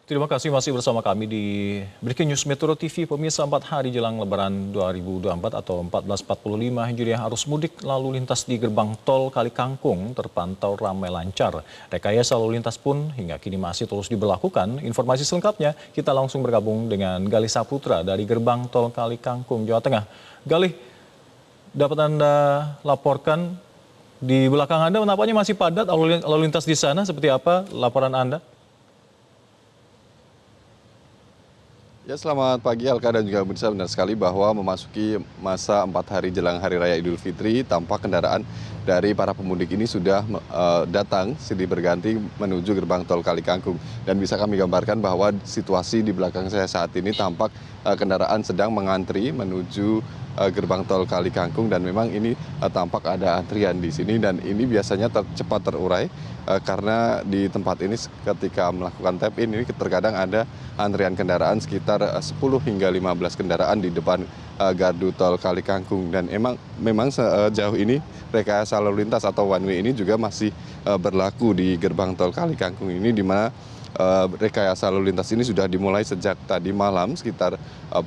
Terima kasih masih bersama kami di Breaking News Metro TV. Pemirsa, 4 hari jelang Lebaran 2024 atau 1445 Hijriah, arus mudik lalu lintas di gerbang tol Kali Kangkung terpantau ramai lancar. Rekayasa lalu lintas pun hingga kini masih terus diberlakukan. Informasi selengkapnya kita langsung bergabung dengan Galih Saputra dari gerbang tol Kali Kangkung, Jawa Tengah. Galih, dapat Anda laporkan di belakang Anda nampaknya masih padat lalu lintas di sana, seperti apa laporan Anda? Ya, selamat pagi Alka dan juga pemirsa. Benar sekali bahwa memasuki masa 4 hari jelang Hari Raya Idul Fitri, tampak kendaraan dari para pemudik ini sudah datang silih berganti menuju gerbang tol Kali Kangkung. Dan bisa kami gambarkan bahwa situasi di belakang saya saat ini tampak kendaraan sedang mengantri menuju gerbang tol Kali Kangkung, dan memang ini tampak ada antrian di sini, dan ini biasanya cepat terurai karena di tempat ini ketika melakukan tap in ini terkadang ada antrian kendaraan sekitar 10 hingga 15 kendaraan di depan gardu tol Kali Kangkung. Dan memang sejauh ini rekayasa lalu lintas atau one way ini juga masih berlaku di gerbang tol Kali Kangkung ini, di mana rekayasa lalu lintas ini sudah dimulai sejak tadi malam sekitar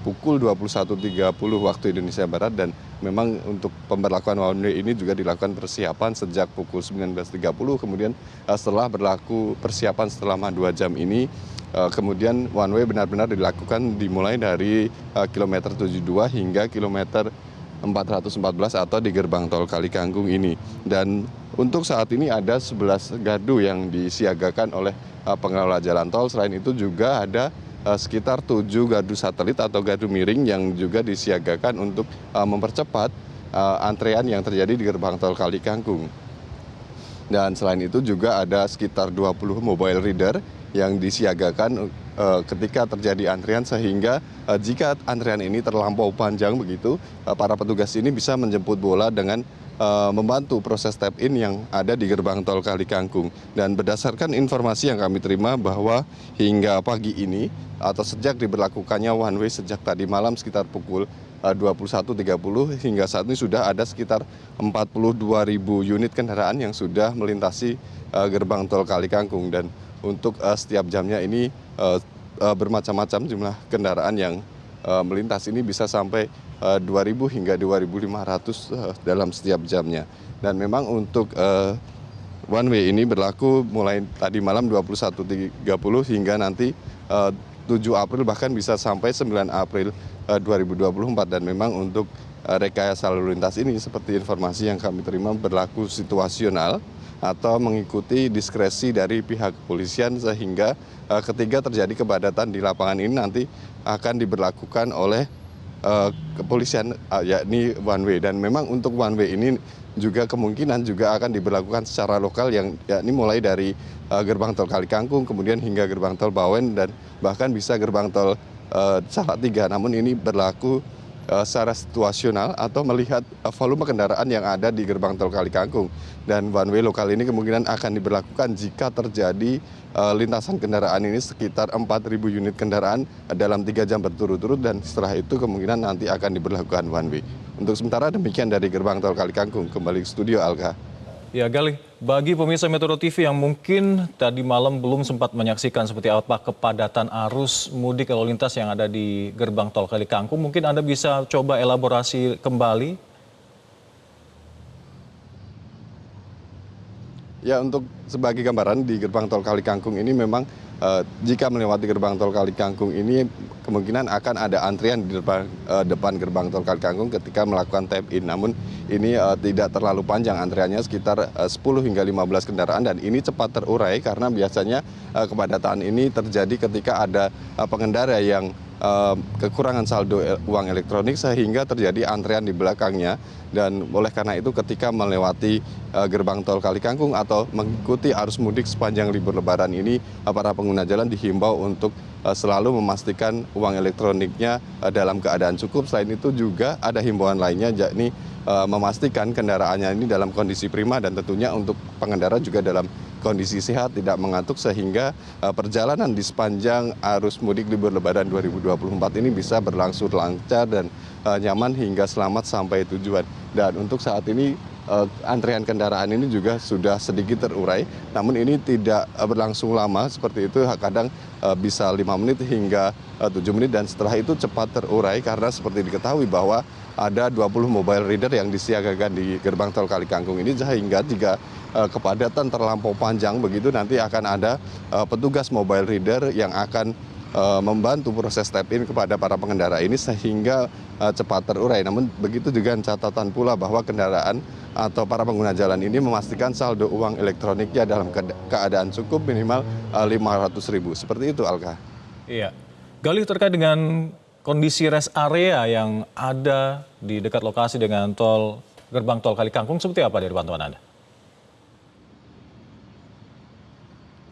pukul 21.30 waktu Indonesia Barat, dan memang untuk pemberlakuan one way ini juga dilakukan persiapan sejak pukul 19.30, kemudian setelah berlaku persiapan selama 2 jam ini, kemudian one way benar-benar dilakukan dimulai dari kilometer 72 hingga kilometer 414 atau di gerbang tol Kali Kangkung ini. Dan untuk saat ini ada 11 gardu yang disiagakan oleh pengelola jalan tol. Selain itu juga ada sekitar 7 gardu satelit atau gardu miring yang juga disiagakan untuk mempercepat antrean yang terjadi di gerbang tol Kali Kangkung. Dan selain itu juga ada sekitar 20 mobile reader yang disiagakan ketika terjadi antrian, sehingga jika antrian ini terlampau panjang begitu, para petugas ini bisa menjemput bola dengan membantu proses tap in yang ada di gerbang tol Kali Kangkung. Dan berdasarkan informasi yang kami terima bahwa hingga pagi ini atau sejak diberlakukannya one way sejak tadi malam sekitar pukul 21.30 hingga saat ini sudah ada sekitar 42.000 unit kendaraan yang sudah melintasi gerbang tol Kali Kangkung. Dan untuk setiap jamnya ini bermacam-macam jumlah kendaraan yang melintas ini, bisa sampai 2.000 hingga 2.500 dalam setiap jamnya. Dan memang untuk one way ini berlaku mulai tadi malam 21.30 hingga nanti 7 April, bahkan bisa sampai 9 April 2024. Dan memang untuk rekayasa lalu lintas ini seperti informasi yang kami terima berlaku situasional atau mengikuti diskresi dari pihak kepolisian, sehingga ketika terjadi kepadatan di lapangan ini nanti akan diberlakukan oleh kepolisian, yakni one way. Dan memang untuk one way ini juga kemungkinan juga akan diberlakukan secara lokal, yang yakni mulai dari gerbang tol Kali Kangkung kemudian hingga gerbang tol Bawen dan bahkan bisa gerbang tol Salatiga. Namun ini berlaku secara situasional atau melihat volume kendaraan yang ada di gerbang tol Kali Kangkung. Dan one way lokal ini kemungkinan akan diberlakukan jika terjadi lintasan kendaraan ini sekitar 4.000 unit kendaraan dalam 3 jam berturut-turut, dan setelah itu kemungkinan nanti akan diberlakukan one way. Untuk sementara demikian dari gerbang tol Kali Kangkung. Kembali ke studio, Alka. Ya, Galih, bagi pemirsa Metro TV yang mungkin tadi malam belum sempat menyaksikan seperti apa kepadatan arus mudik lalu lintas yang ada di gerbang tol Kali Kangkung, mungkin Anda bisa coba elaborasi kembali. Ya, untuk sebagai gambaran di gerbang tol Kali Kangkung ini memang jika melewati gerbang tol Kali Kangkung ini kemungkinan akan ada antrian di depan gerbang tol Kali Kangkung ketika melakukan tap in. Namun ini tidak terlalu panjang antriannya, sekitar 10 hingga 15 kendaraan, dan ini cepat terurai karena biasanya kepadatan ini terjadi ketika ada pengendara yang kekurangan saldo uang elektronik sehingga terjadi antrean di belakangnya. Dan oleh karena itu ketika melewati gerbang tol Kali Kangkung atau mengikuti arus mudik sepanjang libur Lebaran ini, para pengguna jalan dihimbau untuk selalu memastikan uang elektroniknya dalam keadaan cukup. Selain itu juga ada himbauan lainnya, yakni memastikan kendaraannya ini dalam kondisi prima, dan tentunya untuk pengendara juga dalam kondisi sehat, tidak mengantuk, sehingga perjalanan di sepanjang arus mudik libur Lebaran 2024 ini bisa berlangsung lancar dan nyaman hingga selamat sampai tujuan. Dan untuk saat ini antrian kendaraan ini juga sudah sedikit terurai. Namun ini tidak berlangsung lama seperti itu, kadang bisa 5 menit hingga 7 menit dan setelah itu cepat terurai karena seperti diketahui bahwa ada 20 mobile reader yang disiagakan di gerbang tol Kalikangkung ini, sehingga jika kepadatan terlampau panjang begitu nanti akan ada petugas mobile reader yang akan membantu proses tap in kepada para pengendara ini sehingga cepat terurai. Namun begitu juga catatan pula bahwa kendaraan atau para pengguna jalan ini memastikan saldo uang elektroniknya dalam keadaan cukup minimal 500.000. Seperti itu, Alka. Iya. Galih, terkait dengan kondisi rest area yang ada di dekat lokasi dengan gerbang tol Kalikangkung, seperti apa dari pantauan Anda?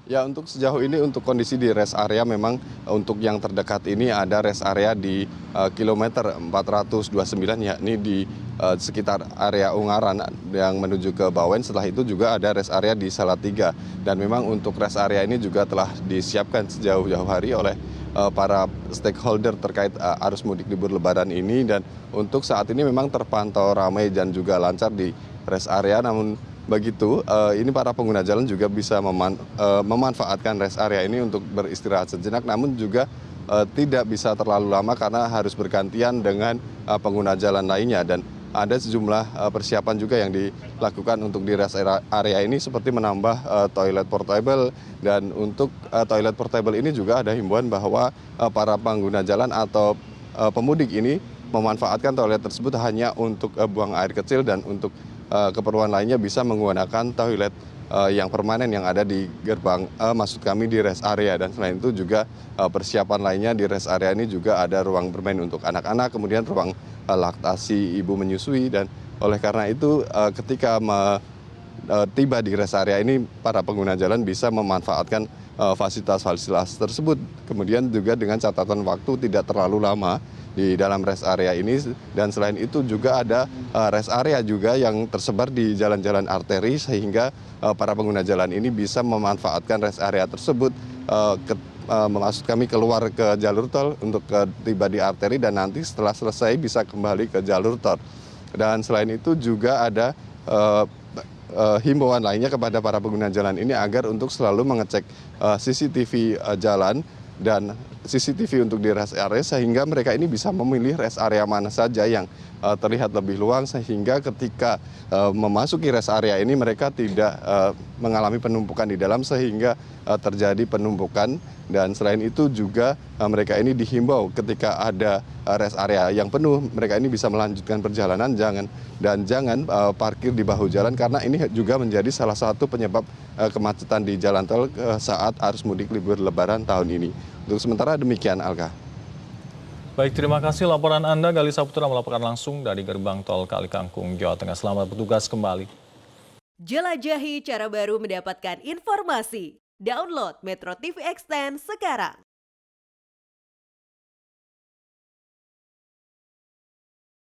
Ya, untuk sejauh ini untuk kondisi di rest area memang untuk yang terdekat ini ada rest area di kilometer 429, yakni di sekitar area Ungaran yang menuju ke Bawen. Setelah itu juga ada rest area di Salatiga. Dan memang untuk rest area ini juga telah disiapkan sejauh-jauh hari oleh para stakeholder terkait arus mudik libur lebaran ini. Dan untuk saat ini memang terpantau ramai dan juga lancar di rest area, namun begitu, ini para pengguna jalan juga bisa memanfaatkan rest area ini untuk beristirahat sejenak, namun juga tidak bisa terlalu lama karena harus bergantian dengan pengguna jalan lainnya. Dan ada sejumlah persiapan juga yang dilakukan untuk di rest area ini seperti menambah toilet portable. Dan untuk toilet portable ini juga ada himbauan bahwa para pengguna jalan atau pemudik ini memanfaatkan toilet tersebut hanya untuk buang air kecil, dan untuk keperluan lainnya bisa menggunakan toilet yang permanen yang ada di gerbang, maksud kami di rest area. Dan selain itu juga persiapan lainnya di rest area ini juga ada ruang bermain untuk anak-anak, kemudian ruang laktasi ibu menyusui. Dan oleh karena itu ketika tiba di rest area ini, para pengguna jalan bisa memanfaatkan fasilitas-fasilitas tersebut. Kemudian juga dengan catatan waktu tidak terlalu lama di dalam rest area ini. Dan selain itu juga ada rest area juga yang tersebar di jalan-jalan arteri, sehingga para pengguna jalan ini bisa memanfaatkan rest area tersebut, maksud kami keluar ke jalur tol untuk tiba di arteri dan nanti setelah selesai bisa kembali ke jalur tol. Dan selain itu juga ada himbauan lainnya kepada para pengguna jalan ini agar untuk selalu mengecek CCTV jalan dan CCTV untuk di rest area, sehingga mereka ini bisa memilih rest area mana saja yang terlihat lebih luang, sehingga ketika memasuki rest area ini mereka tidak mengalami penumpukan di dalam sehingga terjadi penumpukan. Dan selain itu juga mereka ini dihimbau ketika ada rest area yang penuh, mereka ini bisa melanjutkan perjalanan jangan parkir di bahu jalan, karena ini juga menjadi salah satu penyebab kemacetan di jalan tol saat arus mudik libur lebaran tahun ini. Untuk sementara demikian, Alka. Baik, terima kasih laporan Anda. Galih Saputra melaporkan langsung dari gerbang tol Kalikangkung, Jawa Tengah. Selamat bertugas kembali. Jelajahi cara baru mendapatkan informasi. Download Metro TV Extend sekarang.